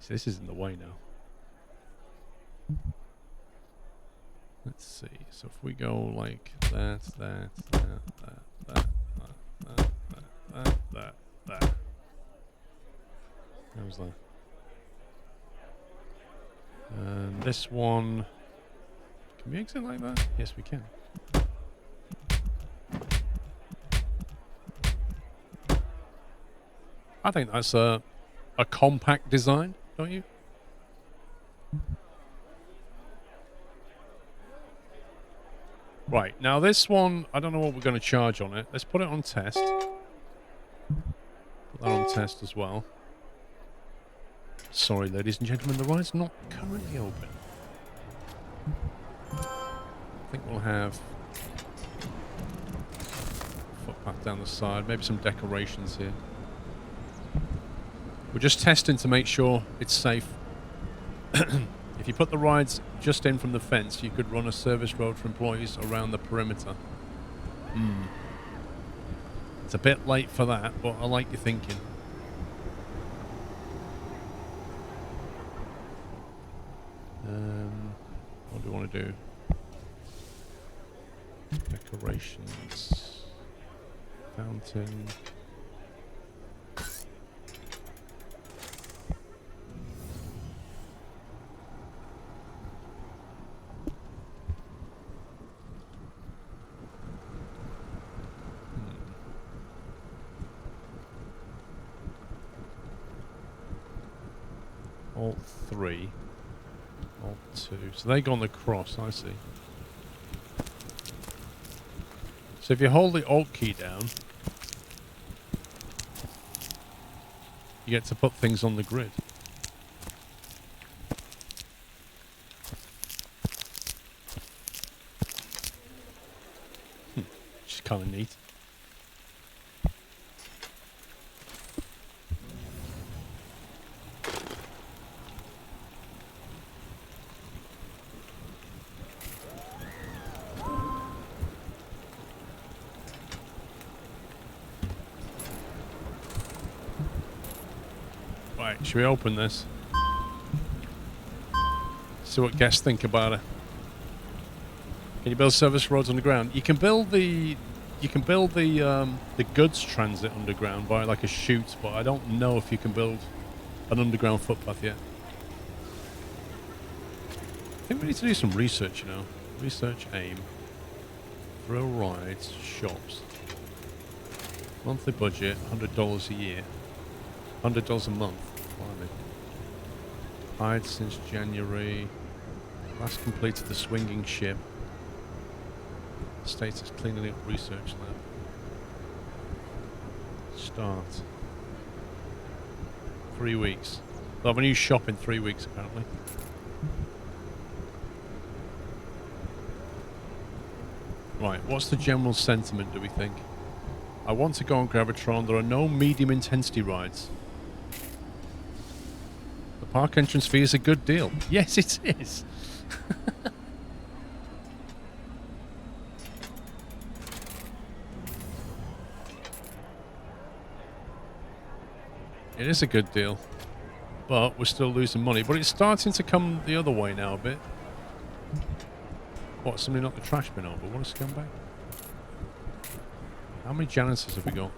So this is in the way now. Let's see. So if we go like that. How's that? And this one. Can we exit like that? Yes, we can. I think that's a compact design, don't you? Right, now this one, I don't know what we're going to charge on it. Let's put it on test. Put that on test as well. Sorry, ladies and gentlemen, the ride's not currently open. I think we'll have footpath down the side, maybe some decorations here. We're just testing to make sure it's safe. If you put the rides just in from the fence, you could run a service road for employees around the perimeter. It's a bit late for that, but I like your thinking. What do we want to do? Decorations. Fountain. Alt 3. Alt 2. So they go on the cross, I see. So if you hold the Alt key down, you get to put things on the grid. Which is kind of neat. Right, should we open this? See what guests think about it. Can you build service roads underground? You can build the goods transit underground by like a chute, but I don't know if you can build an underground footpath yet. I think we need to do some research, you know. Research aim. Thrill rides, shops. Monthly budget, $100 a year. $100 a month. Blimey. Hired since January. Last completed the swinging ship. Status cleaning up research lab. Start. 3 weeks. They'll have a new shop in 3 weeks apparently. Right, what's the general sentiment, do we think? I want to go on Gravitron. There are no medium intensity rides. The park entrance fee is a good deal. Yes, it is. It is a good deal. But we're still losing money. But it's starting to come the other way now a bit. What, somebody knocked the trash bin over? What a scumbag. How many janitors have we got?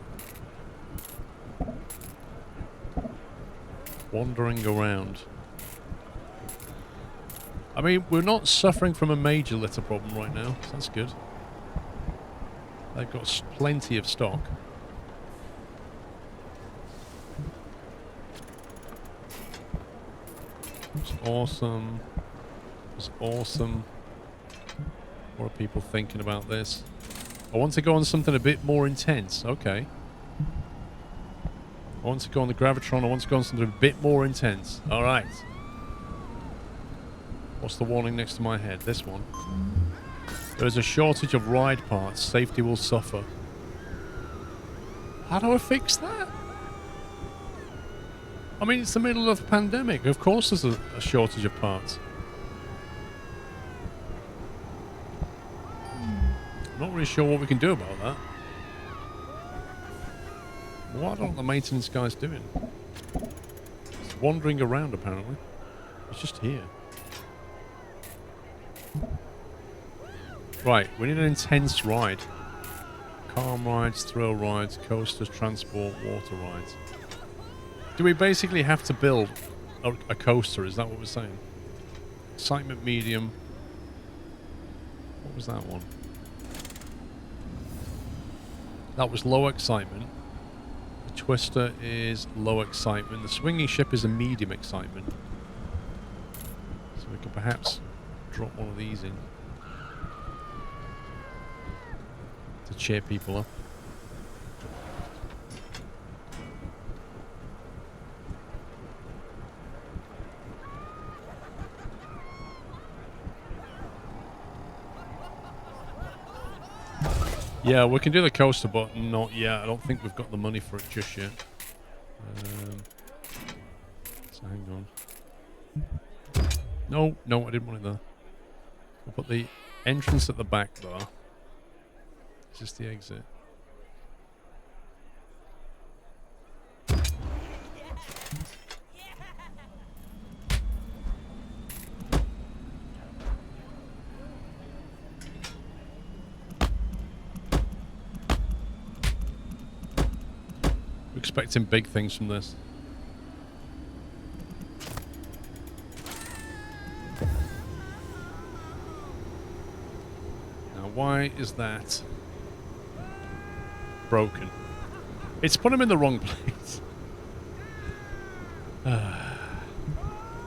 Wandering around. I mean, we're not suffering from a major litter problem right now, so that's good. They've got plenty of stock. It's awesome. It's awesome. What are people thinking about this? I want to go on something a bit more intense. Okay. I want to go on the Gravitron. I want to go on something a bit more intense. Alright. What's the warning next to my head? This one. There is a shortage of ride parts. Safety will suffer. How do I fix that? I mean, it's the middle of a pandemic. Of course there's a shortage of parts. I'm not really sure what we can do about that. What are the maintenance guys doing? wandering around, apparently. It's just here. Right, we need an intense ride. Calm rides, thrill rides, coasters, transport, water rides. Do we basically have to build a coaster? Is that what we're saying? Excitement medium. What was that one? That was low excitement. The twister is low excitement. The swinging ship is a medium excitement. So we could perhaps drop one of these in to cheer people up. Yeah, we can do the coaster, but not yet. I don't think we've got the money for it just yet. So hang on. No, I didn't want it there. We'll put the entrance at the back there. Is this the exit? We're expecting big things from this. Now, why is that broken? It's put him in the wrong place.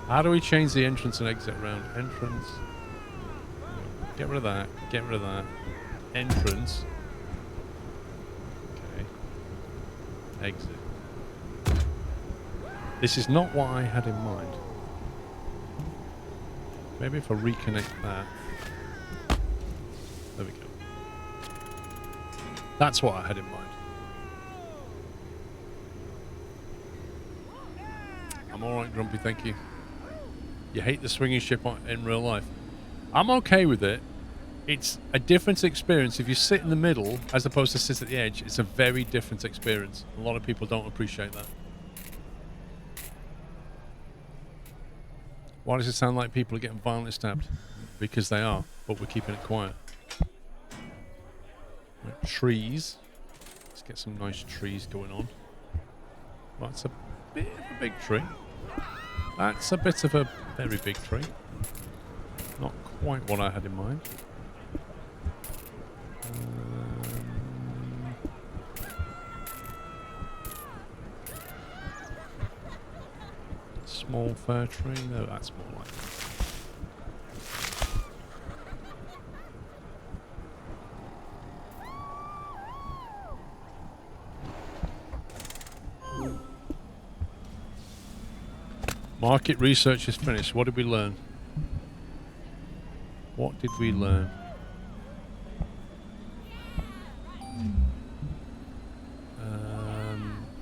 How do we change the entrance and exit around? Entrance. Get rid of that. Get rid of that. Entrance. Okay. Exit. This is not what I had in mind. Maybe if I reconnect that. There we go. That's what I had in mind. I'm alright, Grumpy, thank you. You hate the swinging ship in real life. I'm okay with it. It's a different experience. If you sit in the middle as opposed to sit at the edge, it's a very different experience. A lot of people don't appreciate that. Why does it sound like people are getting violently stabbed? Because they are, but we're keeping it quiet. Right, trees. Let's get some nice trees going on. Well, that's a bit of a big tree. That's a bit of a very big tree. Not quite what I had in mind. Small fir tree? No, that's more like that. Market research is finished. What did we learn? What did we learn?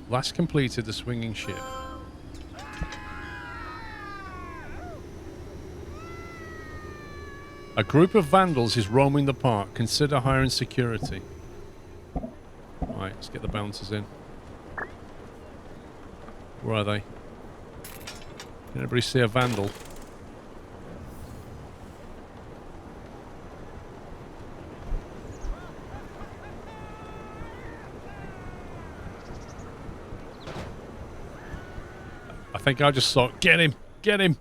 Last completed the swinging ship. A group of vandals is roaming the park. Consider hiring security. Right, let's get the bouncers in. Where are they? Can anybody see a vandal? I think I just saw... Get him! Get him!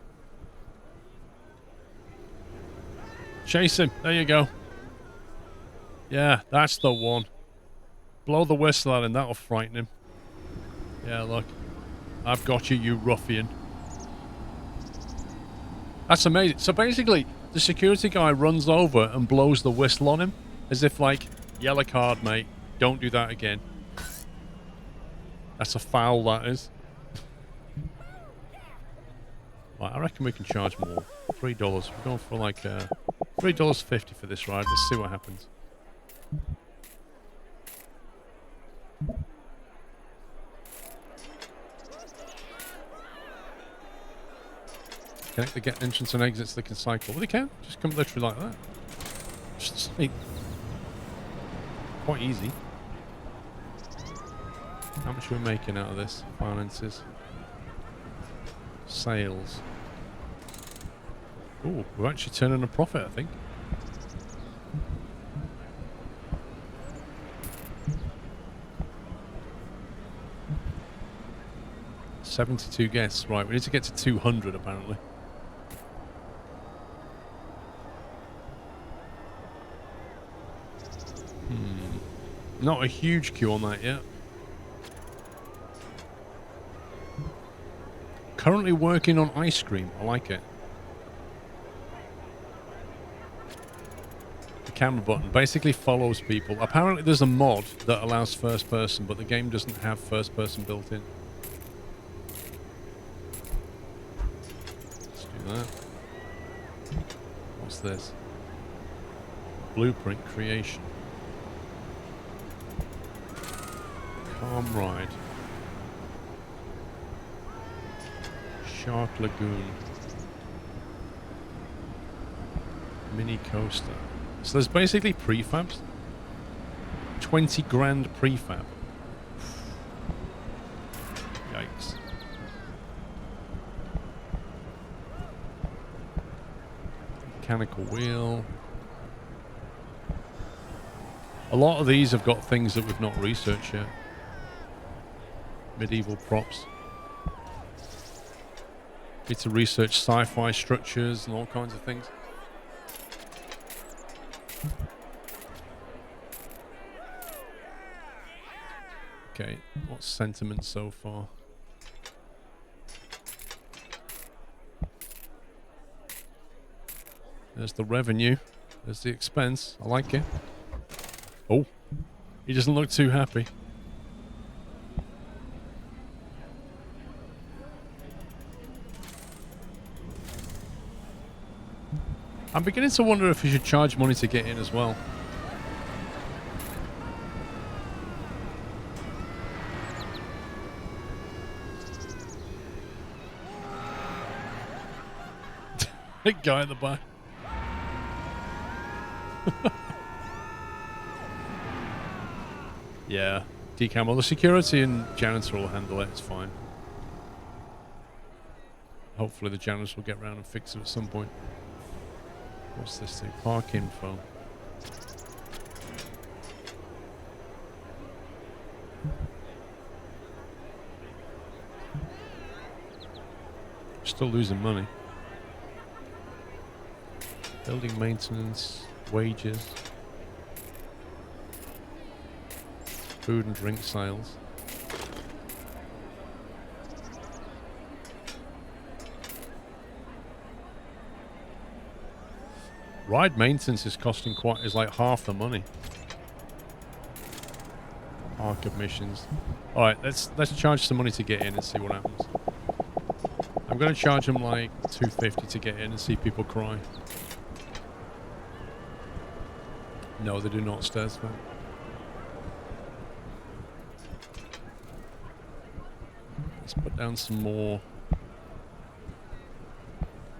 Chase him. There you go. Yeah, that's the one. Blow the whistle at him. That'll frighten him. Yeah, look. I've got you, you ruffian. That's amazing. So basically, the security guy runs over and blows the whistle on him. As if like, yellow card, mate. Don't do that again. That's a foul, that is. Right, I reckon we can charge more. $3. We're going for like $3.50 for this ride. Let's see what happens. Connect the get entrance and exits. They can cycle. Well, they can. Just come literally like that. Just like, quite easy. How much are we making out of this? Finances. sales. Oh, we're actually turning a profit, I think. $72 guests. Right, we need to get to 200 apparently. Not a huge queue on that yet. Currently working on ice cream. I like it. The camera button basically follows people. Apparently there's a mod that allows first person, but the game doesn't have first person built in. Let's do that. What's this? Blueprint creation. Calm ride. Shark Lagoon. Mini coaster. So there's basically prefabs. 20 grand prefab. Yikes. Mechanical wheel. A lot of these have got things that we've not researched yet. Medieval props. Need to research sci-fi structures and all kinds of things. Okay, what's sentiment so far? There's the revenue. There's the expense. I like it. Oh, he doesn't look too happy. I'm beginning to wonder if you should charge money to get in as well. Big guy at the back. Yeah, decam. Well, the security and janitor will handle it. It's fine. Hopefully the janitors will get around and fix it at some point. What's this thing? Park info. Still losing money. Building maintenance, wages, food and drink sales. Ride maintenance is costing is like half the money. Park admissions. All right, let's charge some money to get in and see what happens. I'm going to charge them like $2.50 to get in and see people cry. No, they do not stairs, man. Let's put down some more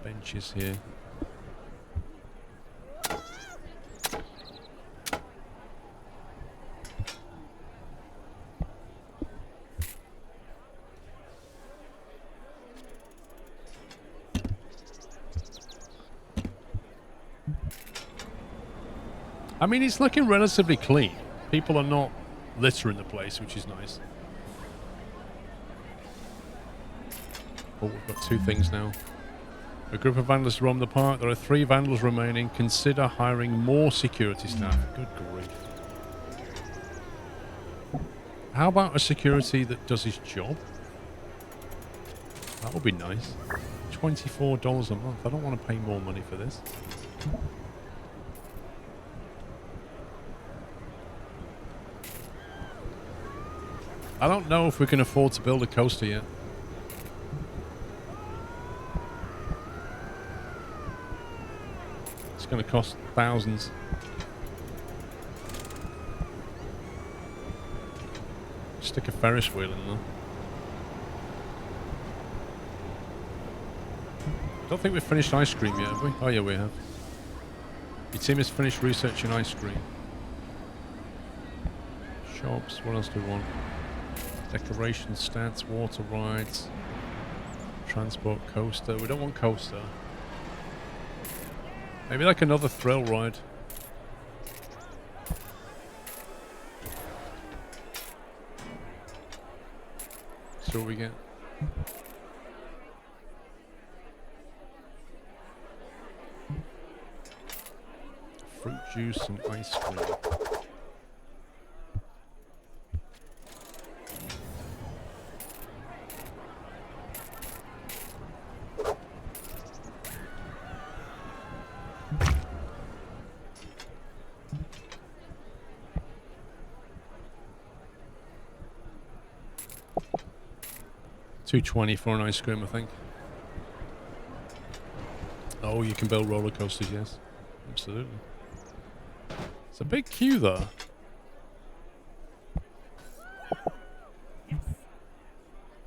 benches here. I mean, it's looking relatively clean. People are not littering the place, which is nice. Oh, we've got two things now. A group of vandals roam the park. There are 3 vandals remaining. Consider hiring more security staff. Good grief. How about a security that does his job? That would be nice. $24 a month. I don't want to pay more money for this. I don't know if we can afford to build a coaster yet. It's going to cost thousands. Stick a Ferris wheel in there. I don't think we've finished ice cream yet, have we? Oh yeah, we have. Your team has finished researching ice cream. Shops, what else do we want? Decoration, stats, water rides. Transport coaster. We don't want coaster. Maybe like another thrill ride. See what we get. Fruit juice and ice cream. $2.20 for an ice cream, I think. Oh, you can build roller coasters, yes. Absolutely. It's a big queue, though.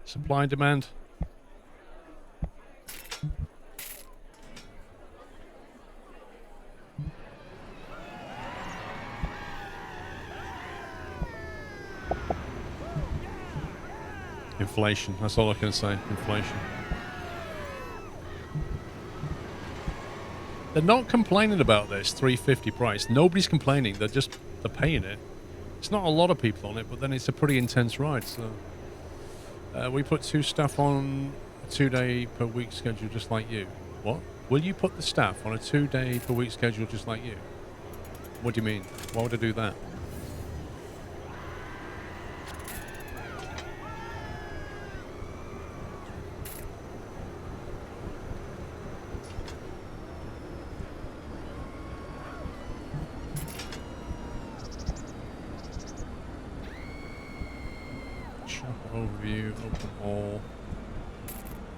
Supply and demand. Inflation. That's all I can say. Inflation. They're not complaining about this $3.50 price. Nobody's complaining. They're paying it. It's not a lot of people on it, but then it's a pretty intense ride. So we put 2 staff on a 2-day per week schedule, just like you. What? Will you put the staff on a 2-day per week schedule, just like you? What do you mean? Why would I do that? Overview, open all,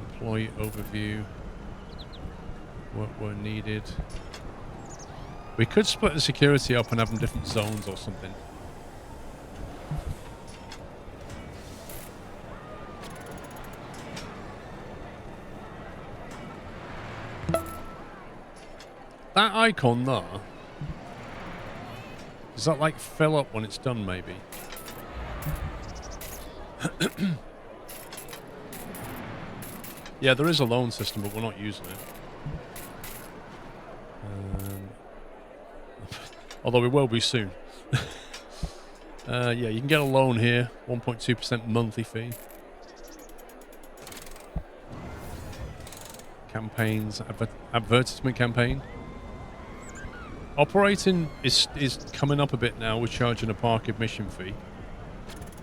employee overview, what were needed. We could split the security up and have them different zones or something. That icon there, does that like fill up when it's done maybe? Yeah, there is a loan system, but we're not using it. Although we will be soon. Yeah, you can get a loan here, 1.2% monthly fee. Campaigns, advertisement campaign. Operating is coming up a bit now. We're charging a park admission fee.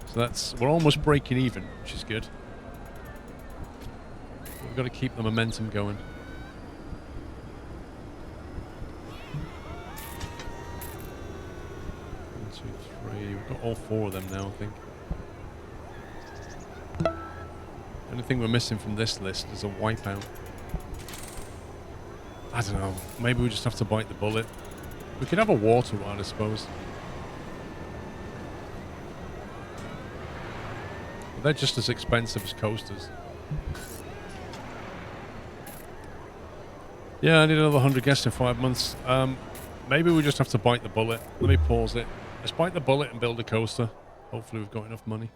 So we're almost breaking even, which is good. We've got to keep the momentum going. 1, 2, 3. We've got all 4 of them now, I think. The only thing we're missing from this list is a wipeout. I don't know. Maybe we just have to bite the bullet. We could have a water ride, I suppose. But they're just as expensive as coasters. Yeah, I need another 100 guests in 5 months. Maybe we just have to bite the bullet. Let me pause it. Let's bite the bullet and build a coaster. Hopefully we've got enough money.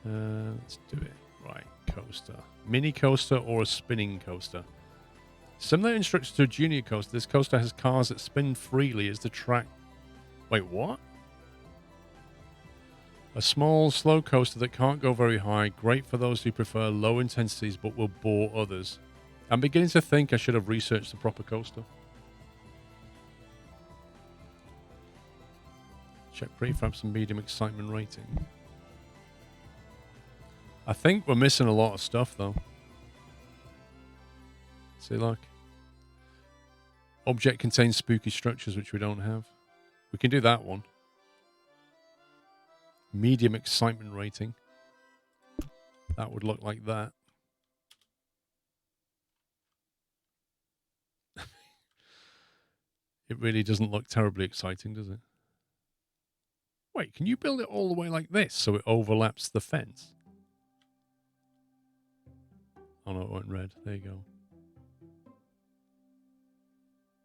Let's do it. Right, coaster. Mini coaster or a spinning coaster. Similar instructions to a junior coaster, this coaster has cars that spin freely as the track... Wait, what? A small, slow coaster that can't go very high. Great for those who prefer low intensities but will bore others. I'm beginning to think I should have researched the proper coaster. Check prefabs and medium excitement rating. I think we're missing a lot of stuff, though. See, look. Object contains spooky structures, which we don't have. We can do that one. Medium excitement rating. That would look like that. It really doesn't look terribly exciting, does it? Wait, can you build it all the way like this so it overlaps the fence? Oh no, it went red. There you go.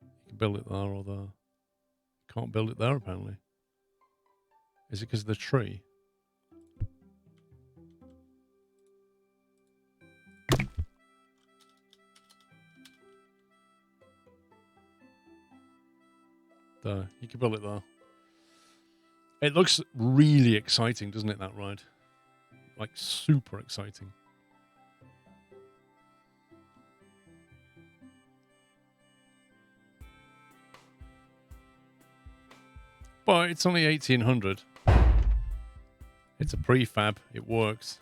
You can build it there or there. Can't build it there, apparently. Is it because of the tree? There, you can build it there. It looks really exciting, doesn't it, that ride? Like, super exciting. But it's only 1,800. It's a prefab. It works.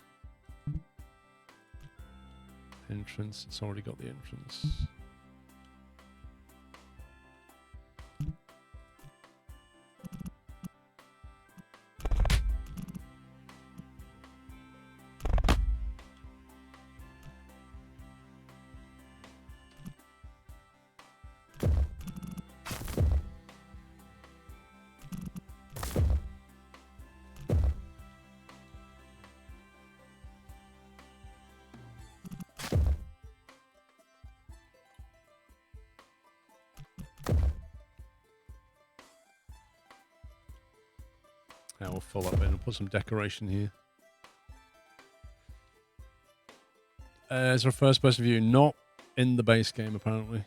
Entrance. It's already got the entrance. Now we'll fill up in and put some decoration here. As a first person view, not in the base game apparently.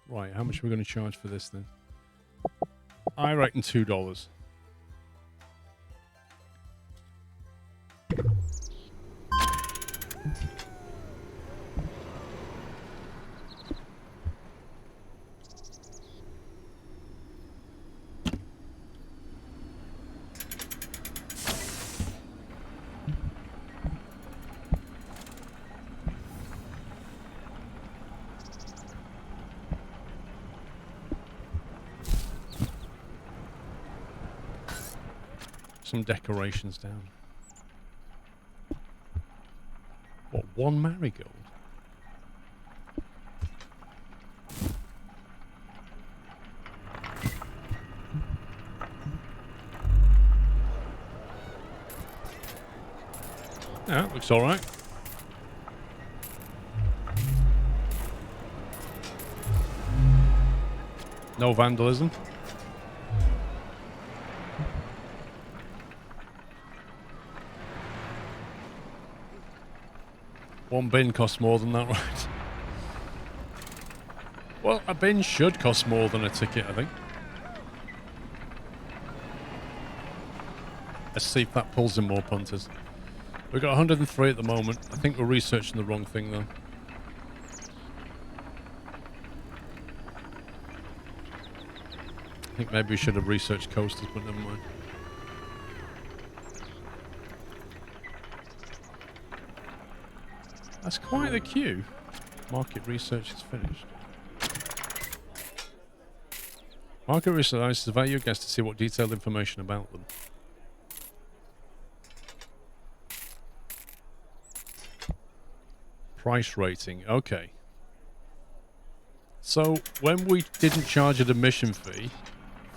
Right, how much are we going to charge for this then? I reckon $2. Some decorations down. What, one marigold? Yeah, looks all right. No vandalism. One bin costs more than that, right? Well, a bin should cost more than a ticket, I think. Let's see if that pulls in more punters. We've got 103 at the moment. I think we're researching the wrong thing, though. I think maybe we should have researched coasters, but never mind. That's quite the queue. Market research is finished. Market research is to value your guests to see what detailed information about them. Price rating. Okay. So, when we didn't charge an admission fee,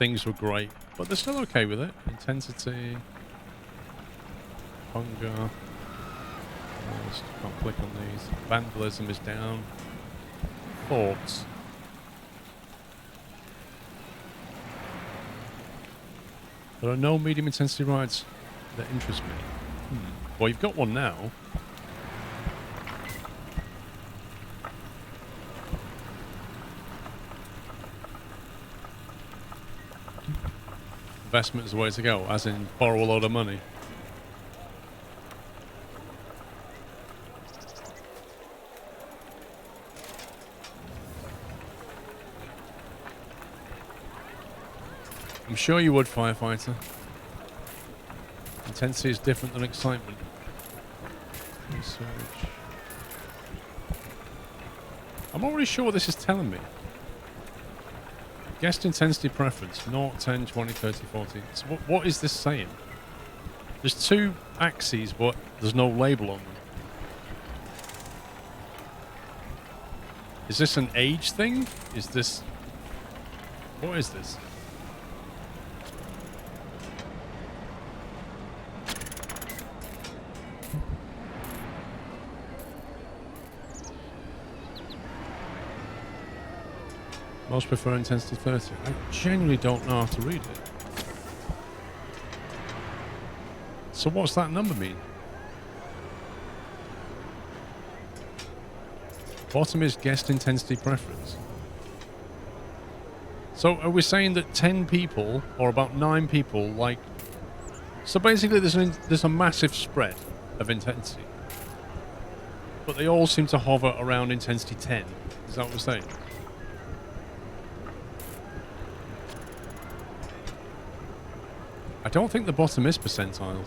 things were great. But they're still okay with it. Intensity. Hunger. Can't click on these. Vandalism is down. Thoughts. There are no medium intensity rides that interest me. Well, you've got one now. Investment is the way to go, as in borrow a load of money. I'm sure you would, firefighter. Intensity is different than excitement. Research. I'm not really sure what this is telling me. Guest intensity preference, 0, 10, 20, 30, 40. So what is this saying? There's two axes, but there's no label on them. Is this an age thing? Is this... What is this? Most prefer intensity 30. I genuinely don't know how to read it. So what's that number mean? Bottom is guest intensity preference. So are we saying that 10 people, or about 9 people, like... So basically there's a massive spread of intensity. But they all seem to hover around intensity 10. Is that what we're saying? I don't think the bottom is percentiles.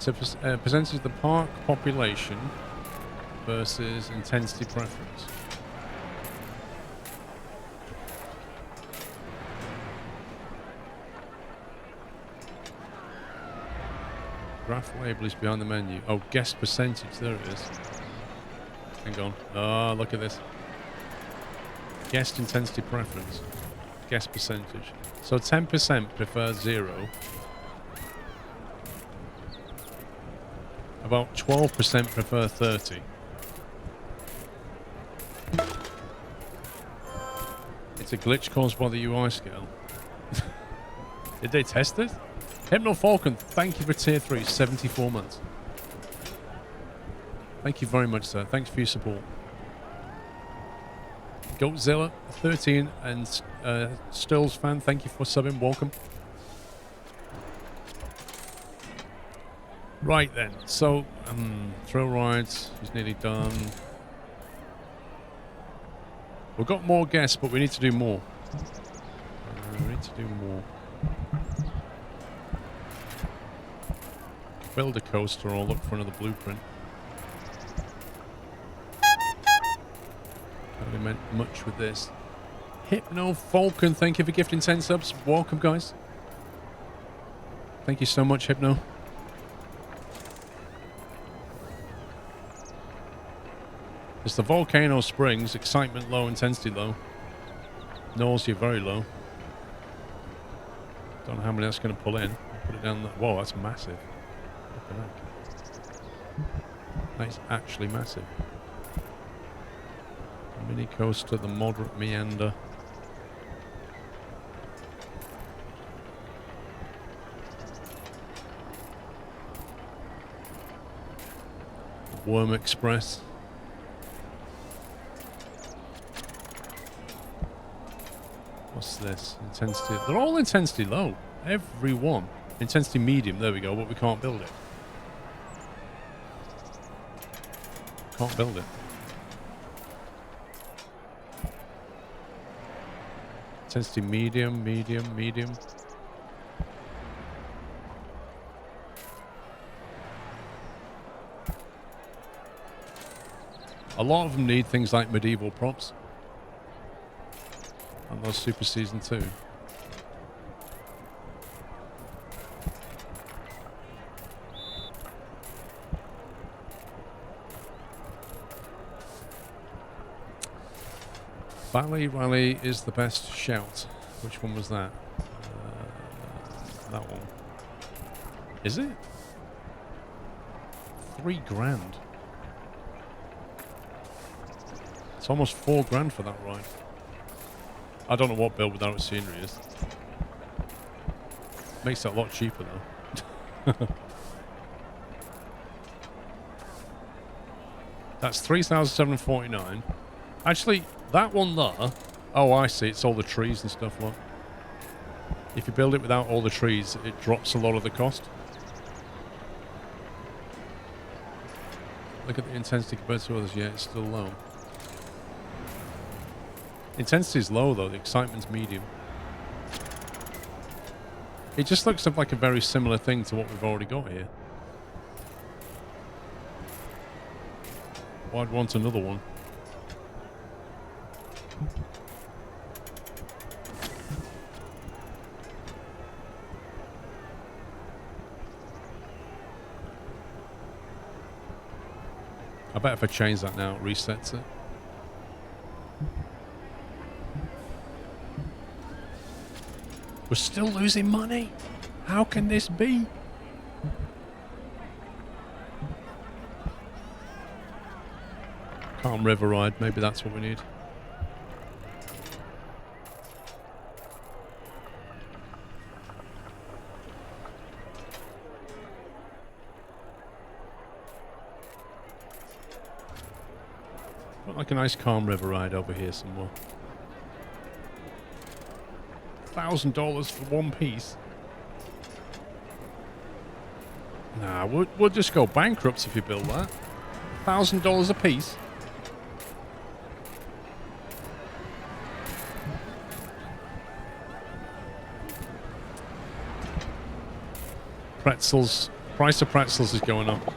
It's a percentage of the park population versus intensity preference. Graph label is behind the menu. Oh, guest percentage. There it is. Hang on. Oh, look at this. Guest intensity preference. Guest percentage. So 10% prefer 0. About 12% prefer 30. It's a glitch caused by the UI scale. Did they test it? Hypno Falcon, thank you for tier 3, 74 months. Thank you very much, sir. Thanks for your support. Goatzilla, 13, and Stills fan, thank you for subbing. Welcome. Right then, so thrill rides is nearly done. We've got more guests, but we need to do more. We need to do more. Build a coaster or look for another blueprint. Can't really much with this. Hypno Falcon, thank you for gifting 10 subs. Welcome, guys. Thank you so much, Hypno. It's the Volcano Springs, excitement low, intensity low. Nausea very low. Don't know how many that's going to pull in. Put it down there. Whoa, that's massive. Look at that. That's actually massive. Mini coaster, the moderate meander. Worm Express. What's this? Intensity. They're all intensity low. Every one. Intensity medium. There we go. But we can't build it. Can't build it. Intensity medium, medium, medium. A lot of them need things like medieval props. And those Super Season 2. Valley Rally is the best shout. Which one was that? That one. Is it? $3,000. It's almost $4,000 for that ride. I don't know what build without scenery is. Makes it a lot cheaper though. That's $3,749. Actually, that one there. Oh, I see. It's all the trees and stuff. Look. If you build it without all the trees, it drops a lot of the cost. Look at the intensity compared to others. Yeah, it's still low. Intensity is low though, the excitement's medium. It just looks like a very similar thing to what we've already got here. Well, I'd want another one. I bet if I change that now, it resets it. We're still losing money. How can this be? Calm River Ride. Maybe that's what we need. Got like a nice calm river ride over here somewhere. $1,000 for one piece. Nah, we'll just go bankrupt if you build that. $1,000 a piece. Pretzels. Price of pretzels is going up.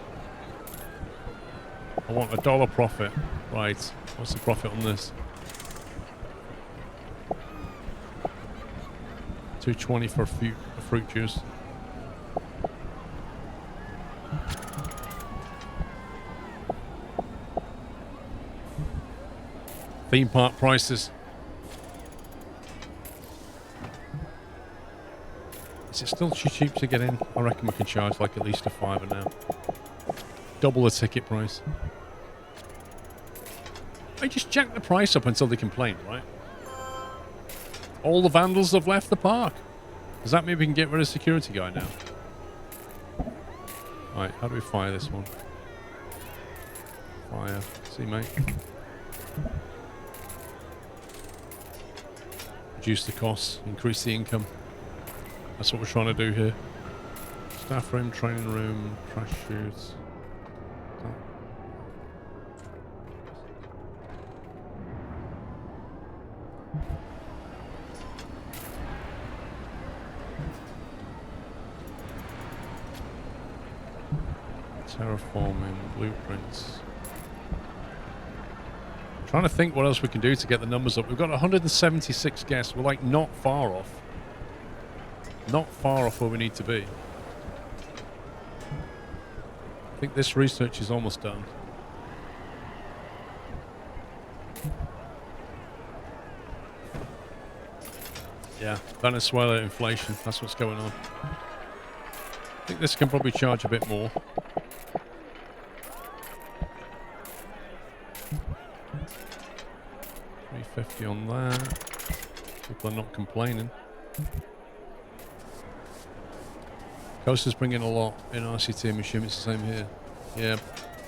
I want $1 profit. Right. What's the profit on this? $2.20 for a fruit juice. Theme park prices. Is it still too cheap to get in? I reckon we can charge like at least a $5 now. Double the ticket price. I just jack the price up until they complain, right? All the vandals have left the park. Does that mean we can get rid of security guy now? Right, how do we fire this one? Fire. See, mate. Reduce the costs, increase the income. That's what we're trying to do here. Staff room, training room, crash shoots. Terraforming, blueprints. I'm trying to think what else we can do to get the numbers up. We've got 176 guests. We're like not far off. Not far off where we need to be. I think this research is almost done. Yeah, Venezuela inflation. That's what's going on. I think this can probably charge a bit more. $350 on that. People are not complaining. Coasters bring in a lot in RCT. I'm assuming it's the same here. Yeah,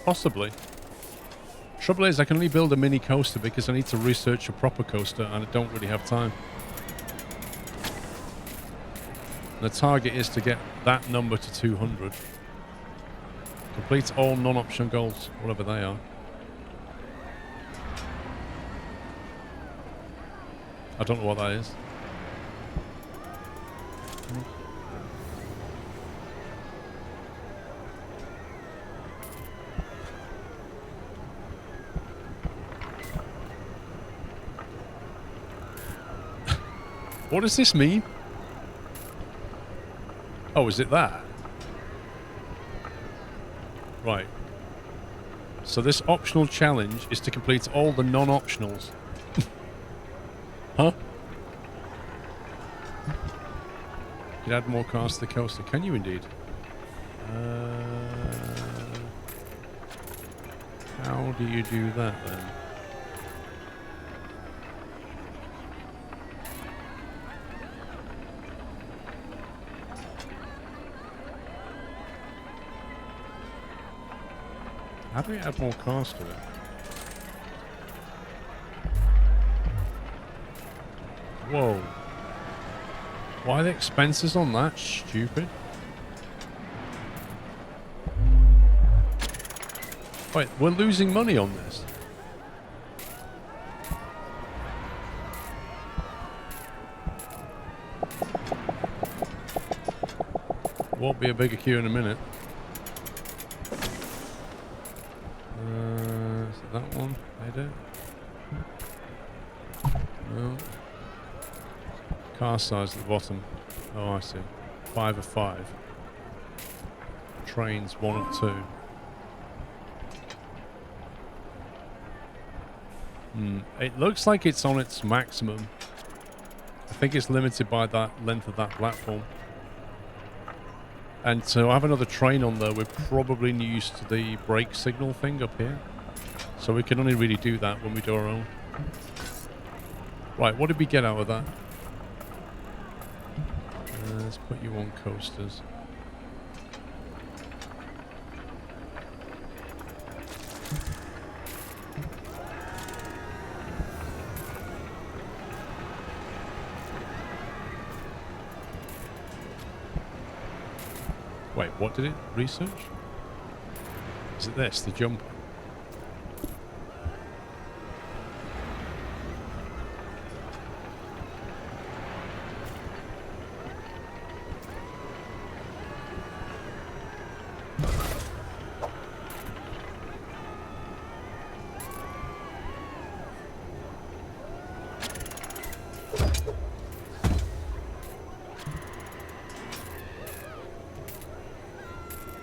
possibly. Trouble is, I can only build a mini coaster because I need to research a proper coaster and I don't really have time. The target is to get that number to 200. Complete all non-option goals, whatever they are. I don't know what that is. What does this mean? Oh, is it that? Right. So this optional challenge is to complete all the non-optionals. Huh? You can add more cars to the coaster. Can you indeed? How do you do that then? How do we add more cars to it? Whoa. Why are the expenses on that stupid? Wait, we're losing money on this. Won't be a bigger queue in a minute. Is it that one? I do. No. Car size at the bottom. Oh, I see. 5 of 5. Trains 1 of 2. It looks like it's on its maximum. I think it's limited by that length of that platform. And to have another train on there, we're probably used to the brake signal thing up here. So we can only really do that when we do our own. Right, what did we get out of that? Let's put you on coasters. Wait, what did it research? Is it this, the jumper?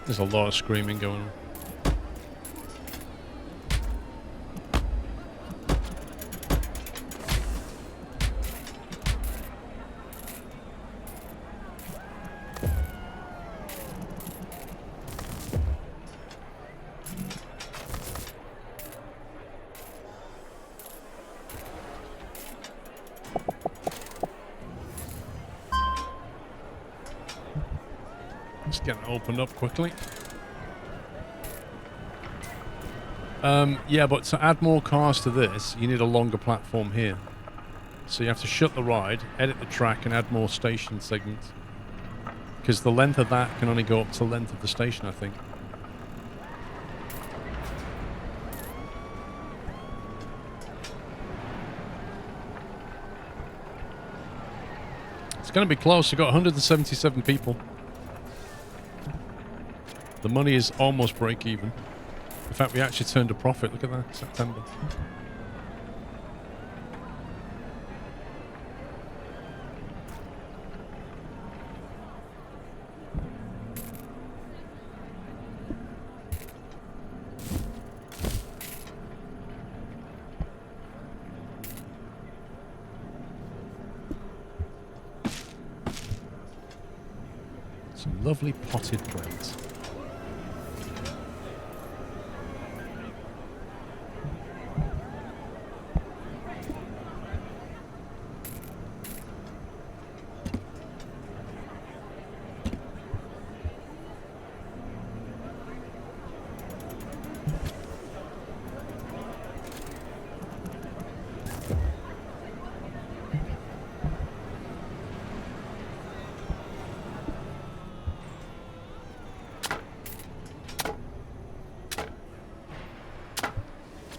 There's a lot of screaming going on. Let's get it opened up quickly. Yeah, but to add more cars to this, you need a longer platform here. So you have to shut the ride, edit the track, and add more station segments. Because the length of that can only go up to the length of the station, I think. It's going to be close. We've got 177 people. The money is almost break even. In fact, we actually turned a profit. Look at that, September. Some lovely potted plants.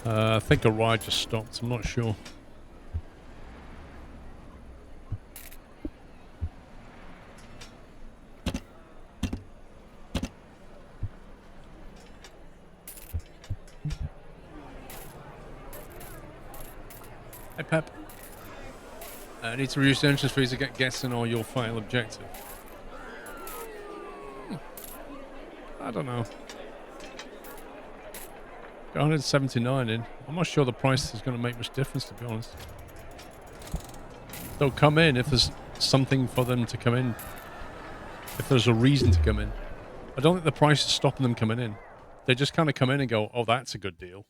I think a ride just stopped. I'm not sure. Hey, Pep. I need to reduce the entrance fees to get guests in or your final objective. I don't know. Got 179 in. I'm not sure the price is going to make much difference, to be honest. They'll come in if there's something for them to come in. If there's a reason to come in. I don't think the price is stopping them coming in. They just kind of come in and go, oh, that's a good deal.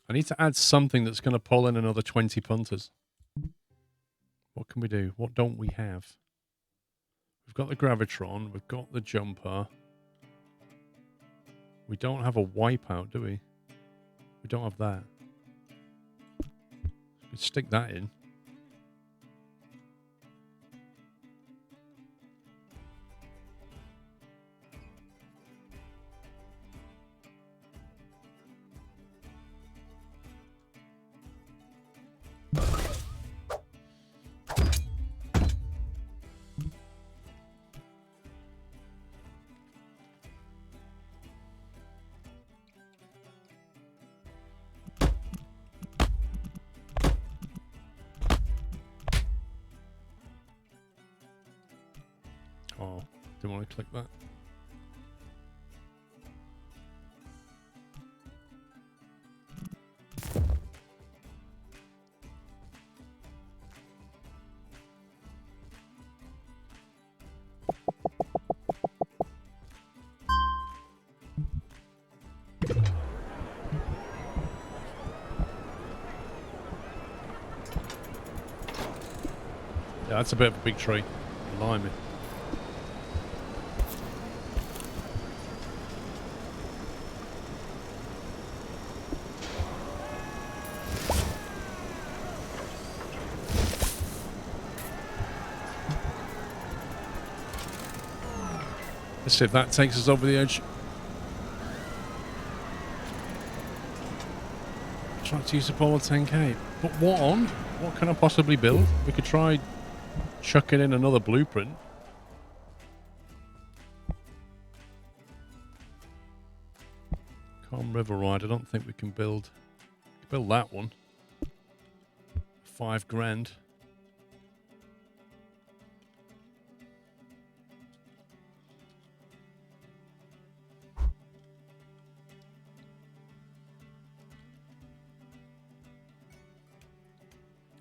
I need to add something that's going to pull in another 20 punters. What can we do? What don't we have? We've got the Gravitron. We've got the jumper. We don't have a wipeout, do we? We don't have that. Let's stick that in. Oh, didn't want to click that. Yeah, that's a bit of a big tree. Blimey. Let's see if that takes us over the edge. Try to use the Polo 10k. But what on? What can I possibly build? We could try chucking in another blueprint. Calm River Ride. I don't think we can build that one. 5 grand.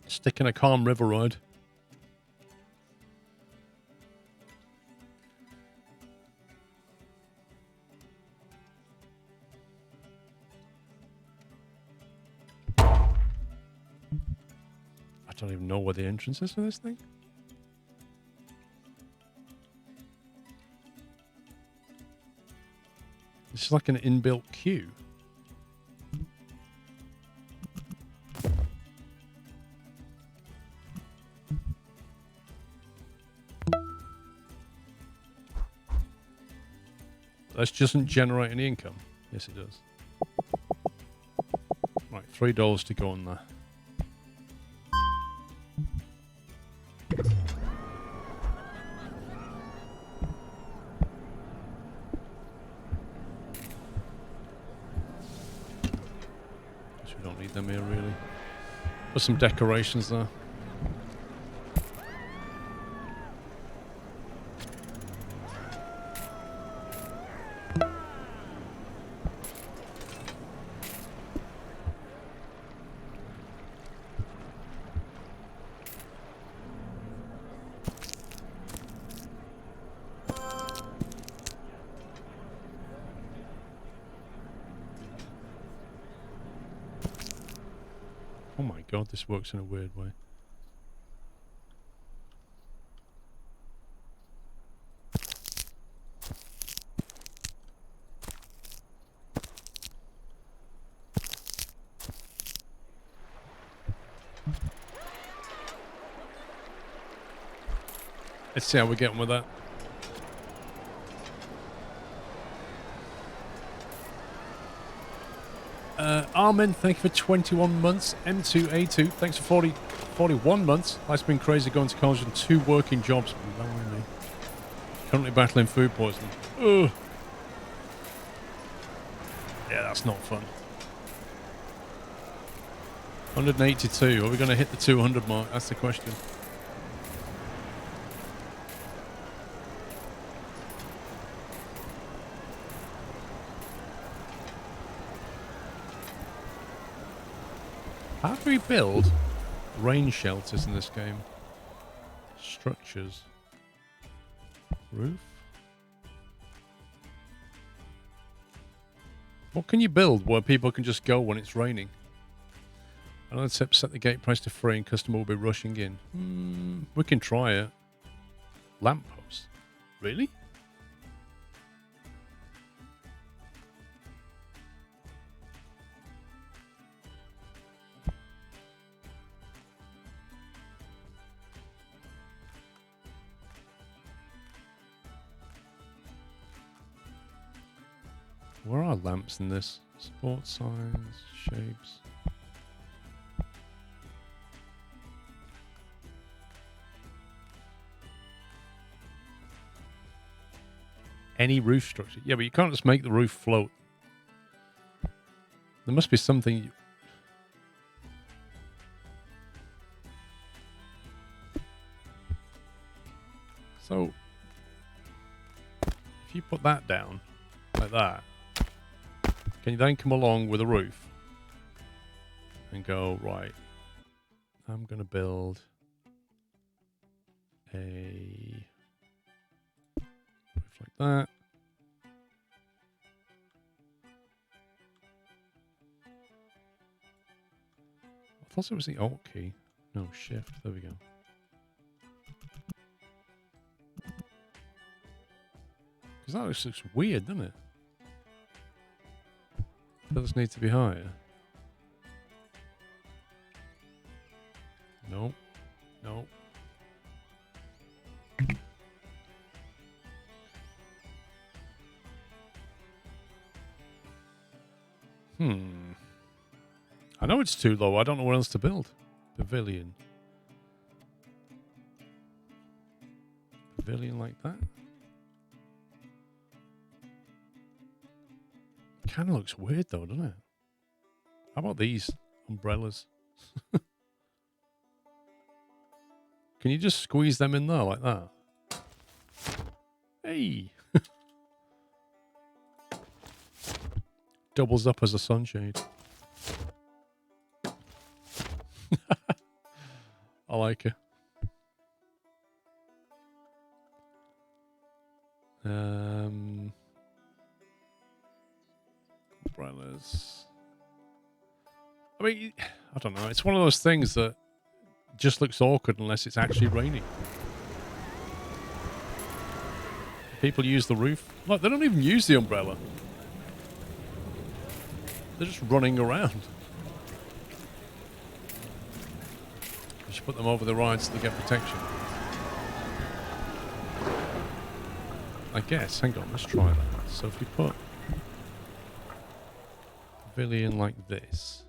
Stick in a Calm River Ride. I don't even know where the entrance is for this thing. It's like an inbuilt queue. This doesn't generate any income. Yes, it does. Right, $3 to go on there. We don't need them here, really. Put some decorations there. Oh my god, this works in a weird way. Let's see how we get on with that. Armin, thank you for 21 months. M2A2, thanks for 41 months. Life's been crazy going to college and 2 working jobs. Blimey. Currently battling food poisoning. Ugh. Yeah, that's not fun. 182. Are we going to hit the 200 mark? That's the question. How do we build rain shelters in this game? Structures. Roof? What can you build where people can just go when it's raining? Another tip, set the gate price to free and customer will be rushing in. We can try it. Lamppost. Really? Where are lamps in this? Support signs, shapes. Any roof structure. Yeah, but you can't just make the roof float. There must be something... So, if you put that down, like that, can you then come along with a roof and go, right, I'm going to build a roof like that. I thought it was the Alt key. No, Shift. There we go. Because that looks weird, doesn't it? Does need to be higher. No. No. I know it's too low. I don't know what else to build. Pavilion. Pavilion like that. Kind of looks weird though, doesn't it? How about these umbrellas? Can you just squeeze them in there like that? Hey! Doubles up as a sunshade. I like it. Umbrellas. I mean, I don't know. It's one of those things that just looks awkward unless it's actually raining. People use the roof. Look, they don't even use the umbrella. They're just running around. You should put them over the rides so they get protection. I guess. Hang on, let's try that. So if you put pavilion like this.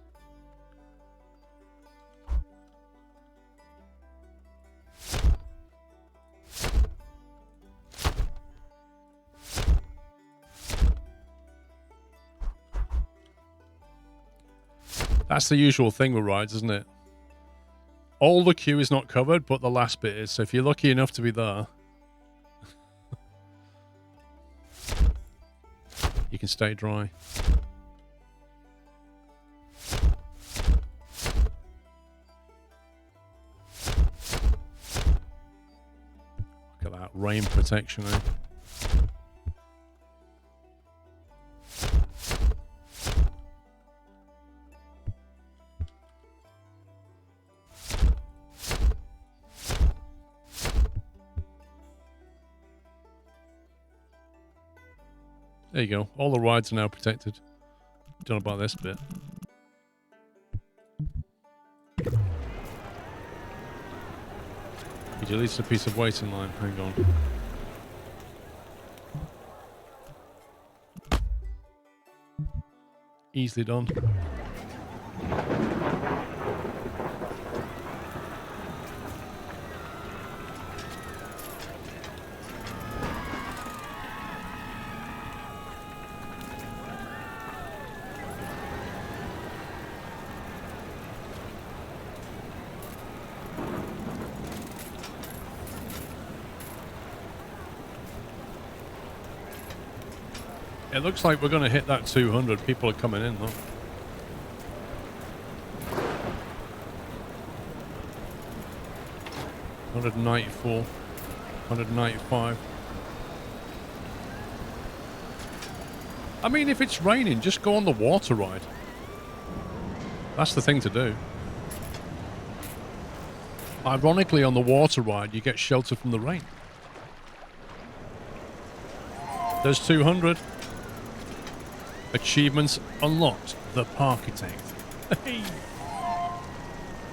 That's the usual thing with rides, isn't it? All the queue is not covered, but the last bit is. So if you're lucky enough to be there, you can stay dry. Look at that rain protection, eh? There you go. All the rides are now protected. Don't know about this bit. He deletes a piece of waiting line. Hang on. Easily done. It looks like we're going to hit that 200. People are coming in, though. $194, $195. I mean, if it's raining, just go on the water ride. That's the thing to do. Ironically, on the water ride, you get shelter from the rain. There's 200. Achievements unlocked. The Parkitect. Hey!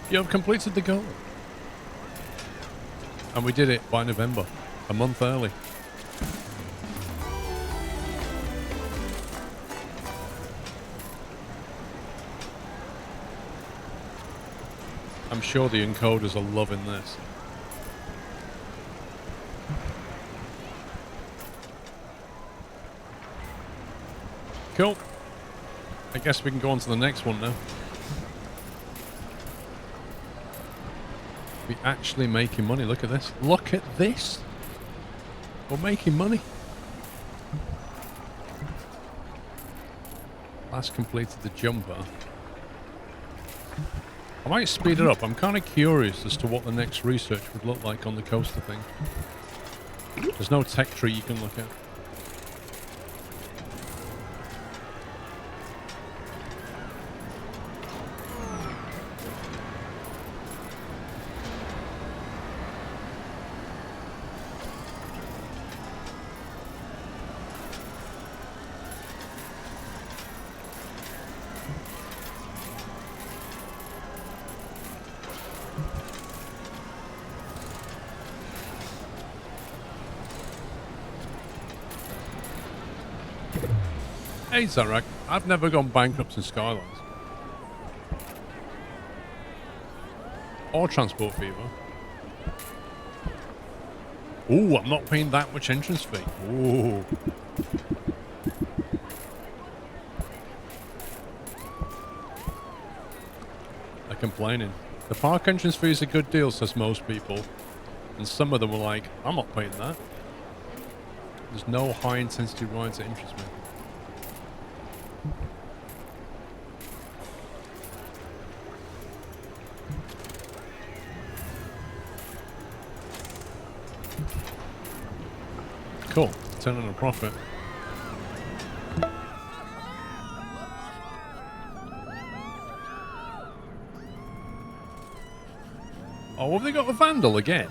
You have completed the goal. And we did it by November. A month early. I'm sure the encoders are loving this. Cool. I guess we can go on to the next one now. We're actually making money. Look at this. Look at this. We're making money. Last completed the jumper. I might speed it up. I'm kind of curious as to what the next research would look like on the coaster thing. There's no tech tree you can look at. Hey, Zarak, I've never gone bankrupt in Skylines. Or Transport Fever. Ooh, I'm not paying that much entrance fee. Ooh. They're complaining. The park entrance fee is a good deal, says most people. And some of them were like, I'm not paying that. There's no high intensity rides that interest me. Cool. Turning a profit. Oh, have they got a vandal again?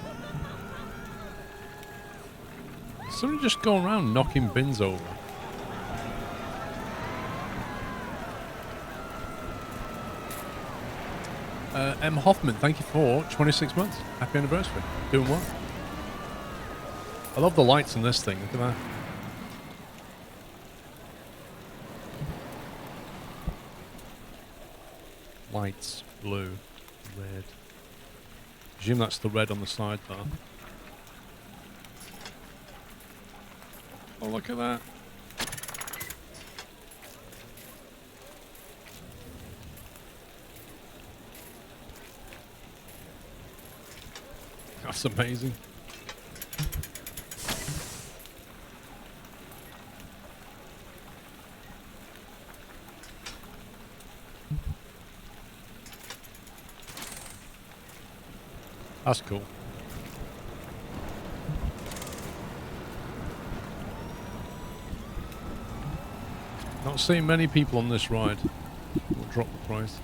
Somebody just go around knocking bins over. M. Hoffman, thank you for 26 months. Happy anniversary. Doing well. I love the lights on this thing. Look at that. Lights. Blue. Red. Presume that's the red on the side there. Oh, look at that. That's amazing. That's cool. Not seeing many people on this ride. We'll drop the price.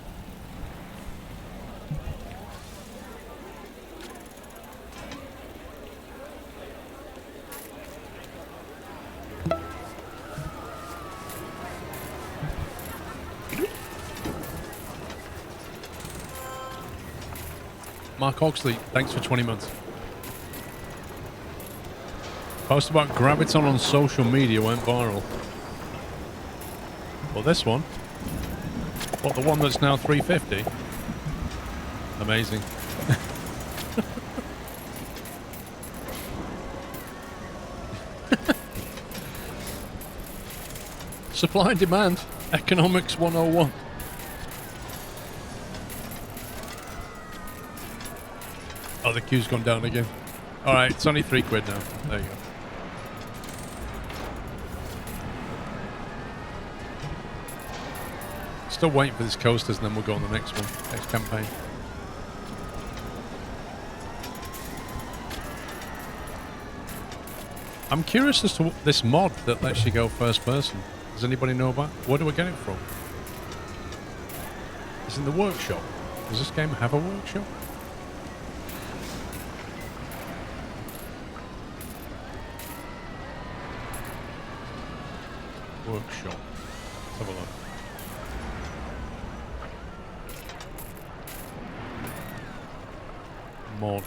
Mark Oxley, thanks for 20 months. Post about Graviton on social media went viral. Well, this one. What, the one that's now 350? Amazing. Supply and demand. Economics 101. Oh, the queue's gone down again. Alright, it's only £3 now. There you go. Still waiting for this coasters and then we'll go on the next one. Next campaign. I'm curious as to this mod that lets you go first person. Does anybody know about? Where do I get it from? It's in the workshop. Does this game have a workshop? Workshop. Let's have a look. Mod.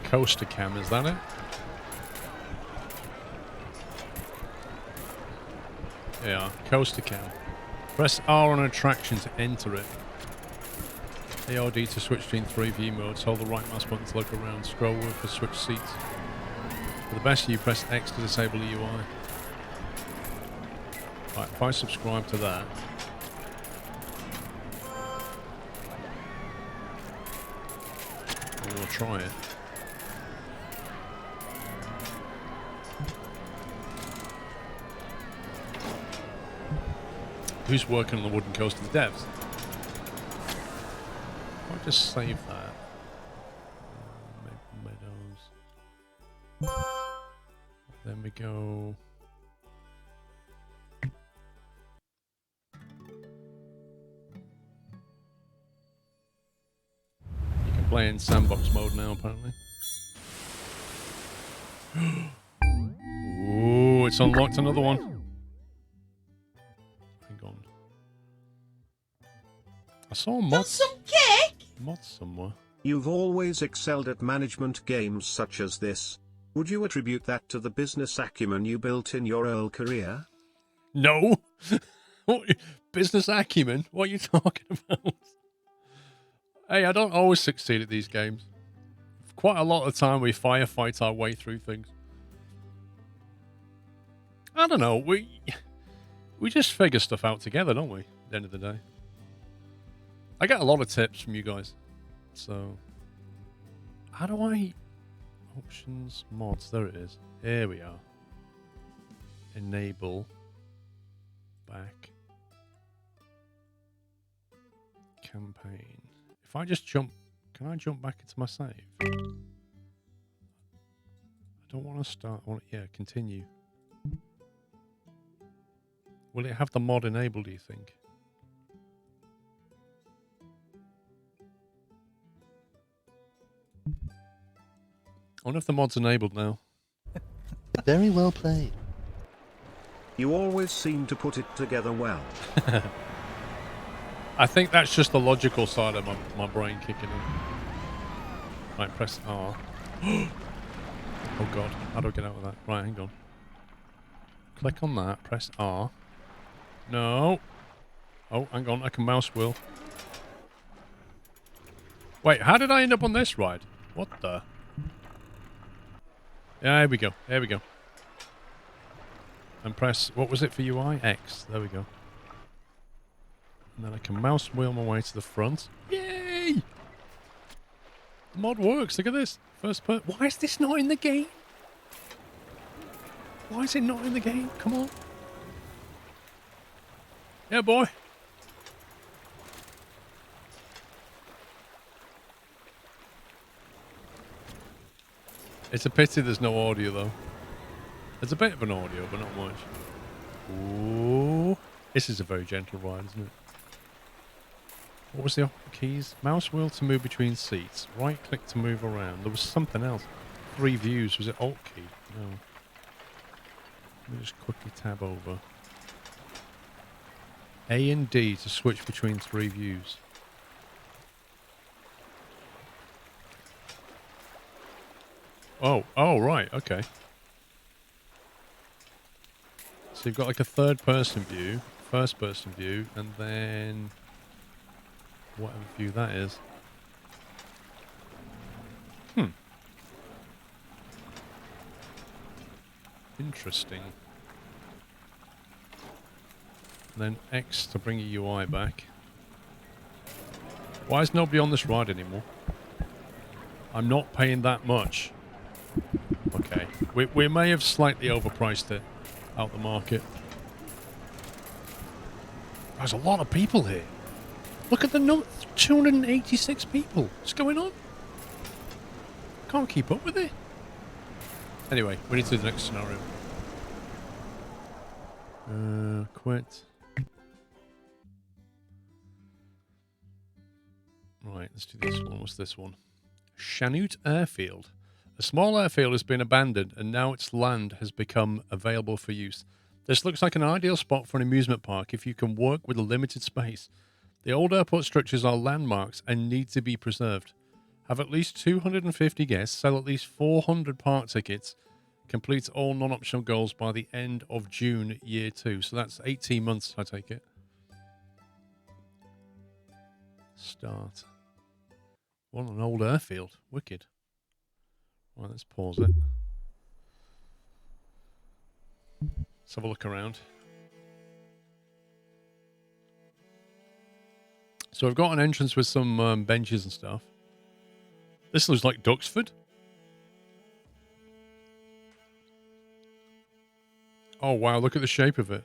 Coaster cam, is that it? Yeah, coaster cam. Press R on attraction to enter it. ARD to switch between 3 view modes. Hold the right mouse button to look around. Scroll wheel to switch seats. For the best view, press X to disable the UI. Right, if I subscribe to that. We'll try it. Who's working on the wooden coaster? The devs. I'll just save that. Meadows. Then we go. You can play in sandbox mode now, apparently. Ooh, it's unlocked another one. saw Got mods. some cake? Mods somewhere. You've always excelled at management games such as this. Would you attribute that to the business acumen you built in your early career? No. What, business acumen? What are you talking about? Hey, I don't always succeed at these games. Quite a lot of the time we firefight our way through things. I don't know. We just figure stuff out together, don't we? At the end of the day. I get a lot of tips from you guys. So, how do I... Options, mods, there it is. Here we are. Enable. Back. Campaign. If I just jump... Can I jump back into my save? I don't want to start... yeah, continue. Will it have the mod enabled, do you think? I wonder if the mod's enabled now. Very well played. You always seem to put it together well. I think that's just the logical side of my brain kicking in. Right, press R. Oh god, how do I get out of that? Right, hang on. Click on that, press R. No. Oh, hang on, I can mouse wheel. Wait, how did I end up on this ride? What the... Yeah, here we go. Here we go. And press... What was it for UI? X. There we go. And then I can mouse wheel my way to the front. Yay! The mod works. Look at this. First person. Why is this not in the game? Why is it not in the game? Come on. Yeah, boy. It's a pity there's no audio, though. There's a bit of an audio, but not much. Ooh. This is a very gentle ride, isn't it? What was the keys? Mouse wheel to move between seats. Right click to move around. There was something else. 3 views. Was it Alt key? No. Let me just quickly tab over. A and D to switch between 3 views. Oh, right, okay. So you've got like a third person view, first person view, and then whatever view that is. Interesting. And then X to bring your UI back. Why is nobody on this ride anymore? I'm not paying that much. Okay. We may have slightly overpriced it out the market. There's a lot of people here. Look at the number. 286 people. What's going on? Can't keep up with it. Anyway, we need to do the next scenario. Quit. Right, let's do this one. What's this one? Chanute Airfield. A small airfield has been abandoned and now its land has become available for use. This looks like an ideal spot for an amusement park if you can work with a limited space. The old airport structures are landmarks and need to be preserved. Have at least 250 guests, sell at least 400 park tickets, complete all non-optional goals by the end of June year 2. So that's 18 months, I take it. Start. What an old airfield. Wicked. Right, let's pause it. Let's have a look around. So I've got an entrance with some benches and stuff. This looks like Duxford. Oh, wow, look at the shape of it.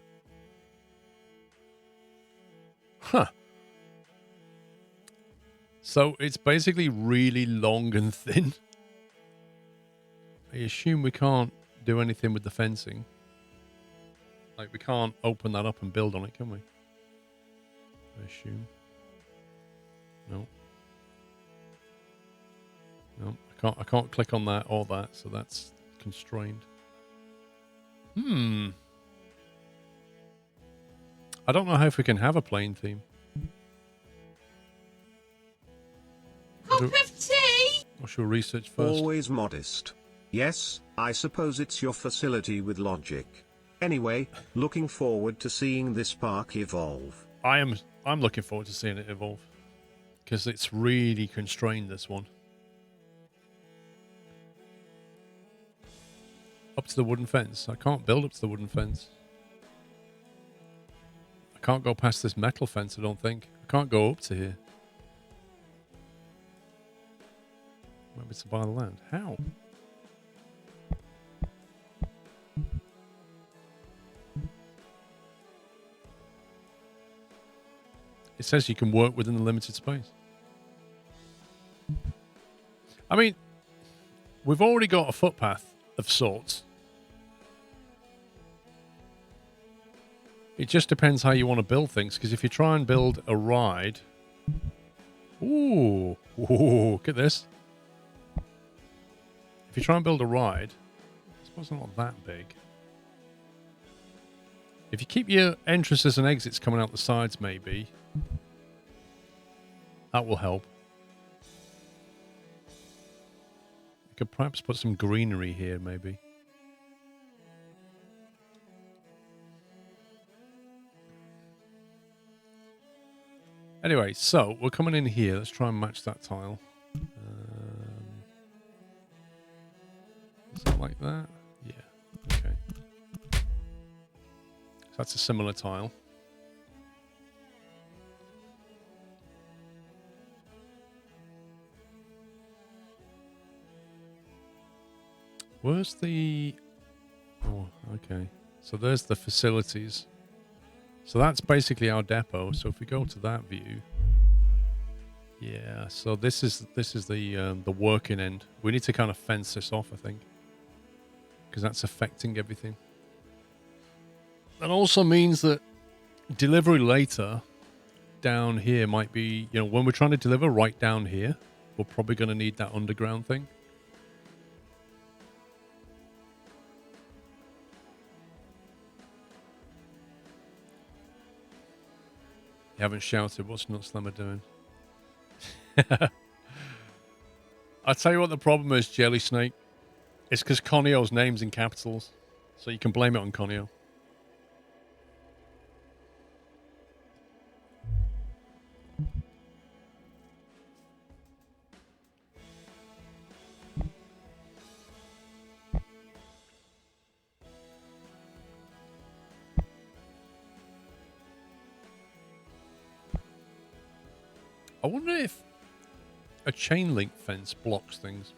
Huh. So it's basically really long and thin. I assume we can't do anything with the fencing. Like, we can't open that up and build on it, can we? I assume. No. No, I can't click on that or that, so that's constrained. I don't know how if we can have a plane theme. your, of tea? what's your research first? Always modest. Yes, I suppose it's your facility with logic. Anyway, looking forward to seeing this park evolve. I'm looking forward to seeing it evolve. Because it's really constrained, this one. Up to the wooden fence. I can't build up to the wooden fence. I can't go past this metal fence, I don't think. I can't go up to here. Maybe to buy the land. How? It says you can work within the limited space. I mean, we've already got a footpath of sorts. It just depends how you want to build things, because if you try and build a ride... Ooh, look at this. If you try and build a ride, I suppose it's not that big. If you keep your entrances and exits coming out the sides, maybe, that will help. You could perhaps put some greenery here, maybe. Anyway, so we're coming in here. Let's try and match that tile. Is it like that? Yeah. Okay. So that's a similar tile. Where's the... Oh, okay. So there's the facilities. So that's basically our depot. So if we go to that view... Yeah, so this is the working end. We need to kind of fence this off, I think. Because that's affecting everything. That also means that delivery later down here might be... You know, when we're trying to deliver right down here, we're probably going to need that underground thing. You haven't shouted. What's Nutslammer doing? I'll tell you what the problem is, Jelly Snake. It's because Conio's name's in capitals. So you can blame it on Conio. I wonder if a chain link fence blocks things.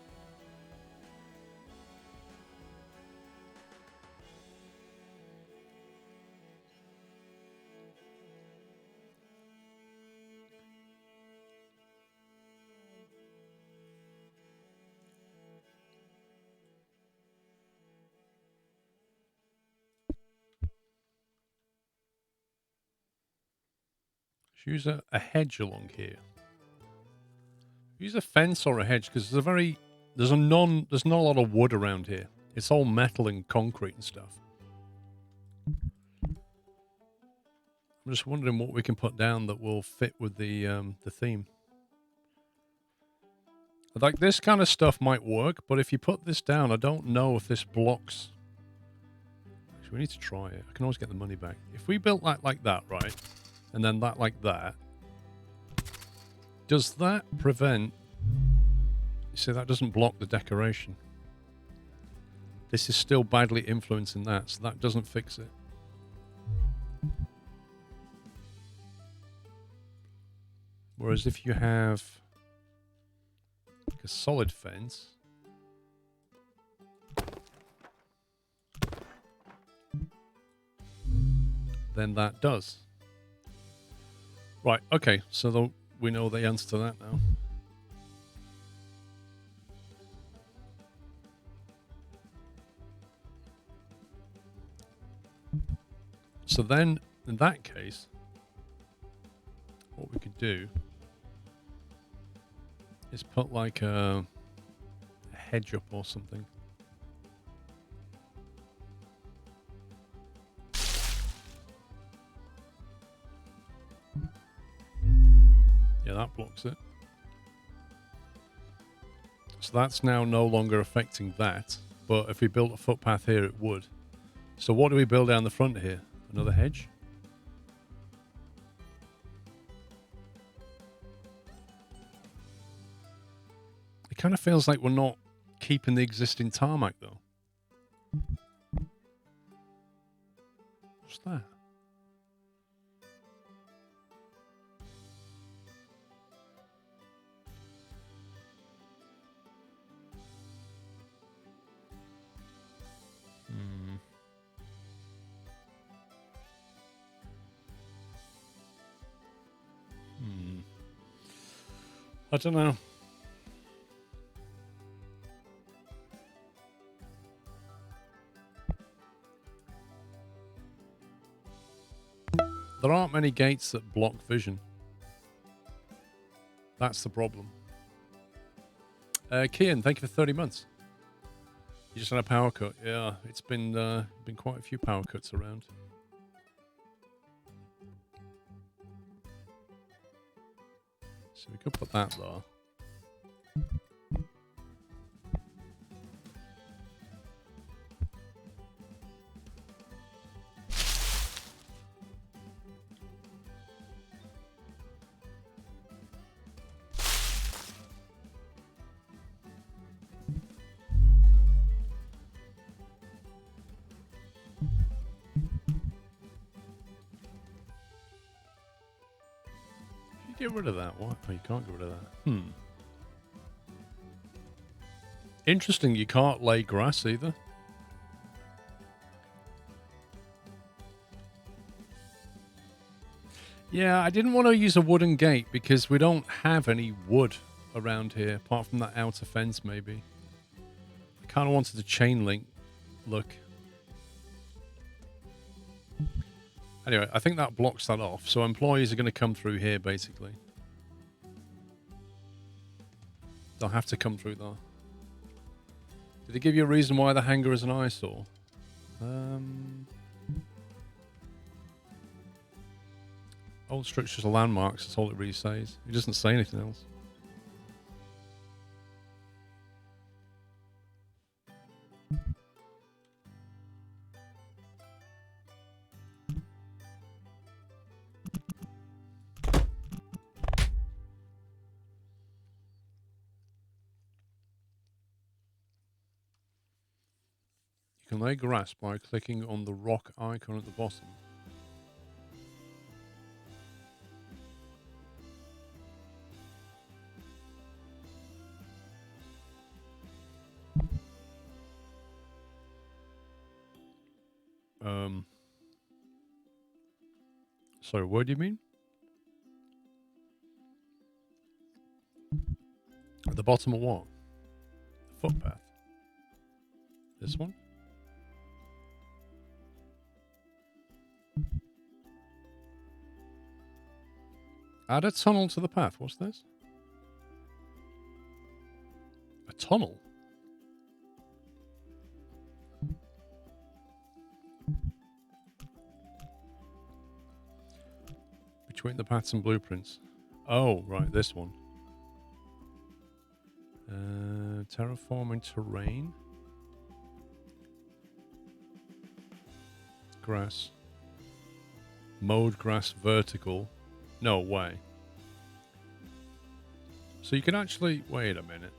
Let's use a hedge along here. Use a fence or a hedge because there's not a lot of wood around here. It's all metal and concrete and stuff. I'm just wondering what we can put down that will fit with the theme. Like this kind of stuff might work, but if you put this down, I don't know if this blocks. Actually, we need to try it. I can always get the money back. If we built that like that, right, and then that like that. Does that prevent... You see, that doesn't block the decoration. This is still badly influencing that, so that doesn't fix it. Whereas if you have like a solid fence... then that does. Right, okay, so we know the answer to that now. So then, in that case, what we could do is put like a hedge up or something. Yeah, that blocks it. So that's now no longer affecting that. But if we built a footpath here, it would. So what do we build down the front here? Another hedge? It kind of feels like we're not keeping the existing tarmac, though. What's that? I don't know. There aren't many gates that block vision. That's the problem. Kian, thank you for 30 months. You just had a power cut. Yeah, it's been quite a few power cuts around. So we could put that there. Get rid of that. What? Oh, you can't get rid of that. Interesting, you can't lay grass either. Yeah, I didn't want to use a wooden gate because we don't have any wood around here, apart from that outer fence, maybe. I kind of wanted a chain link look. Anyway, I think that blocks that off. So employees are going to come through here, basically. They'll have to come through there. Did it give you a reason why the hangar is an eyesore? Old structures are landmarks. That's all it really says. It doesn't say anything else. You can lay grass by clicking on the rock icon at the bottom. Sorry, what do you mean? At the bottom of what? The footpath. This one? Add a tunnel to the path. What's this? A tunnel? Between the paths and blueprints. Oh, right, this one. Terraforming terrain. Grass. Mode grass vertical. No way. So you can actually... Wait a minute.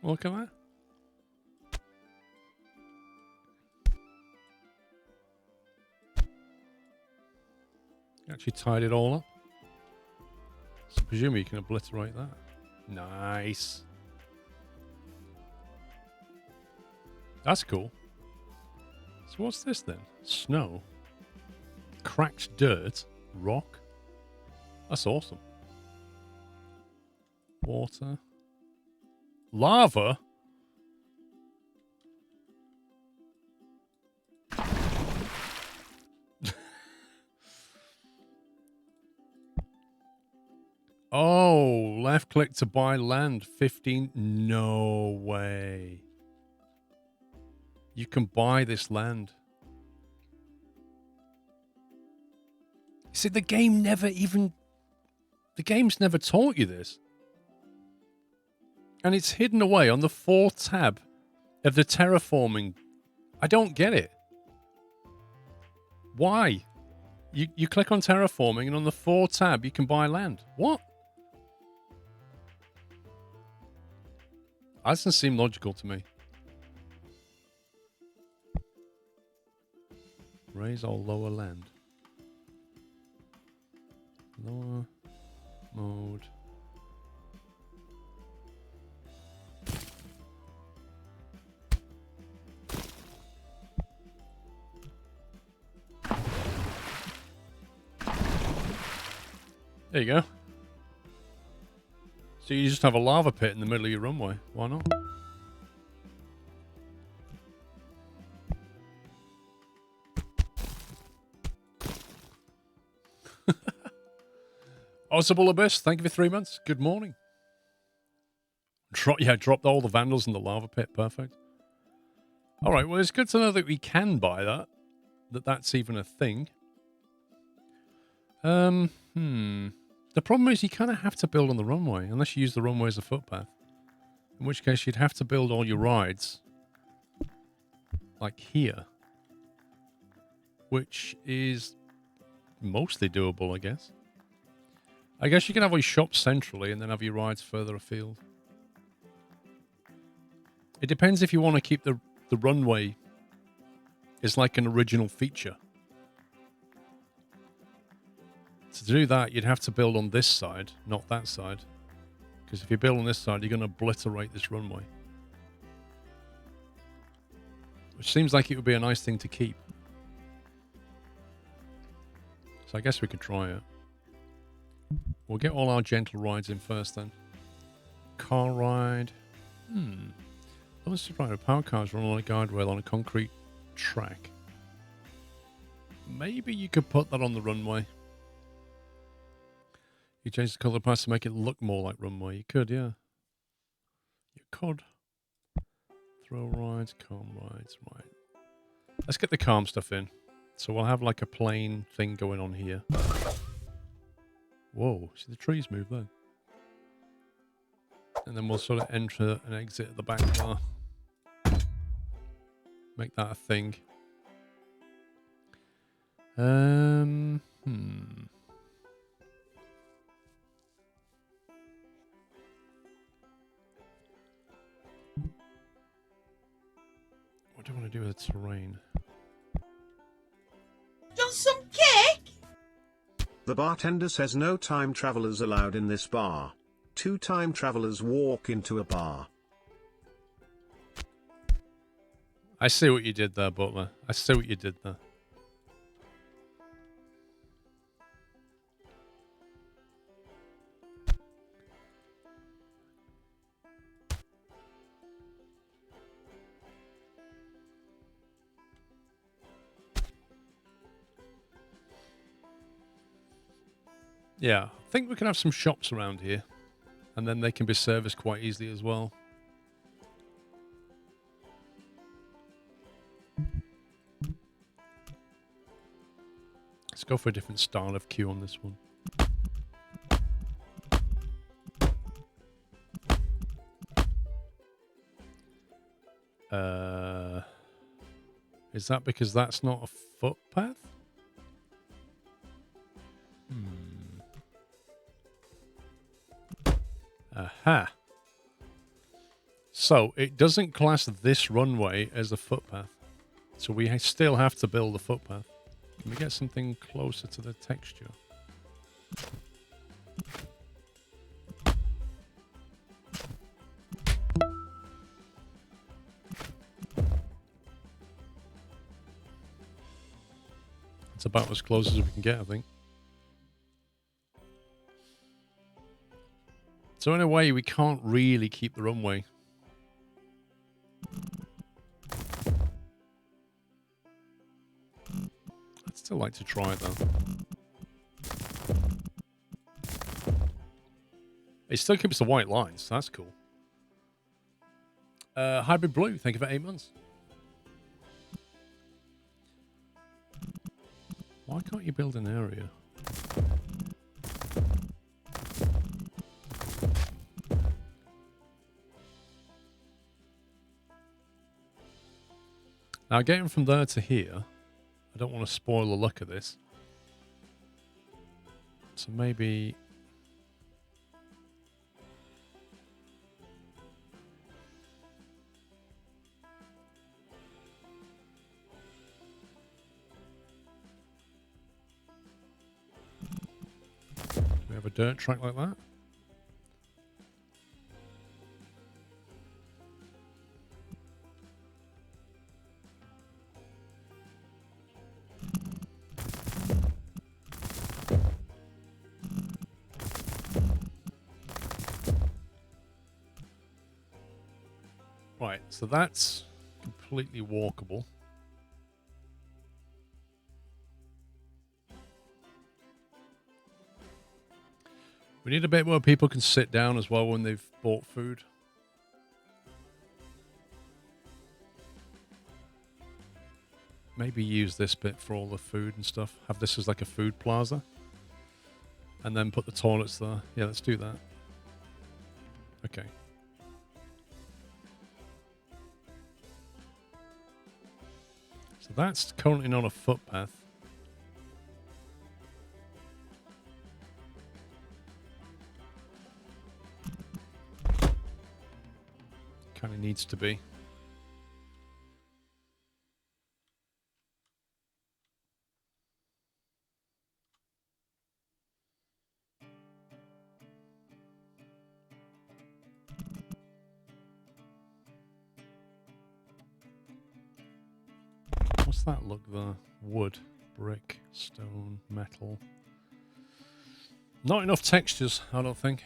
Look at that. You actually tied it all up. So presumably you can obliterate that. Nice. That's cool. So what's this then? Snow. Cracked dirt. Rock. That's awesome. Water. Lava? Oh, left click to buy land. 15. No way. You can buy this land. See, the game's never taught you this. And it's hidden away on the 4th tab of the terraforming. I don't get it. Why? You click on terraforming and on the 4th tab you can buy land. What? That doesn't seem logical to me. Raise or lower land. Lower mode. There you go. So you just have a lava pit in the middle of your runway. Why not? Possible Abyss, thank you for 3 months. Good morning. Dropped all the vandals in the lava pit. Perfect. All right, well, it's good to know that we can buy that. That's even a thing. The problem is you kind of have to build on the runway, unless you use the runway as a footpath. In which case you'd have to build all your rides like here. Which is mostly doable, I guess. I guess you can have your shops centrally and then have your rides further afield. It depends if you want to keep the runway as like an original feature. To do that, you'd have to build on this side, not that side. Because if you build on this side, you're going to obliterate this runway. Which seems like it would be a nice thing to keep. So I guess we could try it. We'll get all our gentle rides in first then. Car ride. Let's just ride a power cars run on a guide rail on a concrete track. Maybe you could put that on the runway. You change the color pass to make it look more like runway. You could, yeah. You could. Thrill rides, calm rides, right. Let's get the calm stuff in. So we'll have like a plain thing going on here. Whoa, see the trees move there. And then we'll sort of enter and exit at the back bar. Make that a thing. What do I want to do with the terrain? Want some cake? The bartender says no time travelers allowed in this bar. 2 time travelers walk into a bar. I see what you did there, Butler. I see what you did there. Yeah, I think we can have some shops around here. And then they can be serviced quite easily as well. Let's go for a different style of queue on this one. Is that because that's not a footpath? Aha. So it doesn't class this runway as a footpath. So we still have to build a footpath. Can we get something closer to the texture? It's about as close as we can get, I think. So in a way, we can't really keep the runway. I'd still like to try it, though. It still keeps the white lines. So that's cool. Hybrid Blue, thank you for 8 months. Why can't you build an area? Now, getting from there to here, I don't want to spoil the look of this. So maybe... do we have a dirt track like that? Right, so that's completely walkable. We need a bit where people can sit down as well when they've bought food. Maybe use this bit for all the food and stuff. Have this as like a food plaza. And then put the toilets there. Yeah, let's do that. Okay. So that's currently not a footpath. Kind of needs to be. What's that look there? Wood, brick, stone, metal. Not enough textures, I don't think.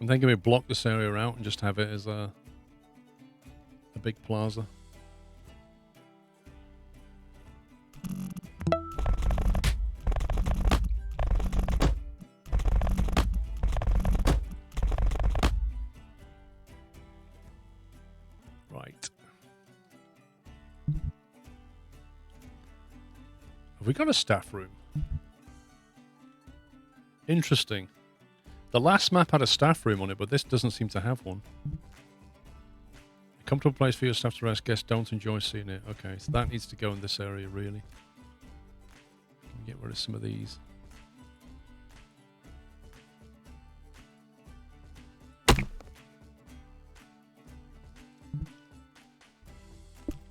I'm thinking we block this area out and just have it as a big plaza. Right. Have we got a staff room? Interesting. The last map had a staff room on it, but this doesn't seem to have one. A comfortable place for your staff to rest. Guests don't enjoy seeing it. Okay, so that needs to go in this area, really. Can we get rid of some of these?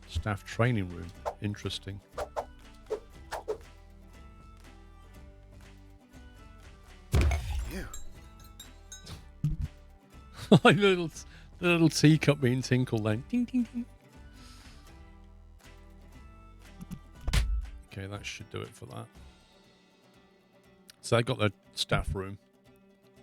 Staff training room. Interesting. Like the little teacup being tinkled then. Ding, ding, ding. Okay, that should do it for that. So I got the staff room.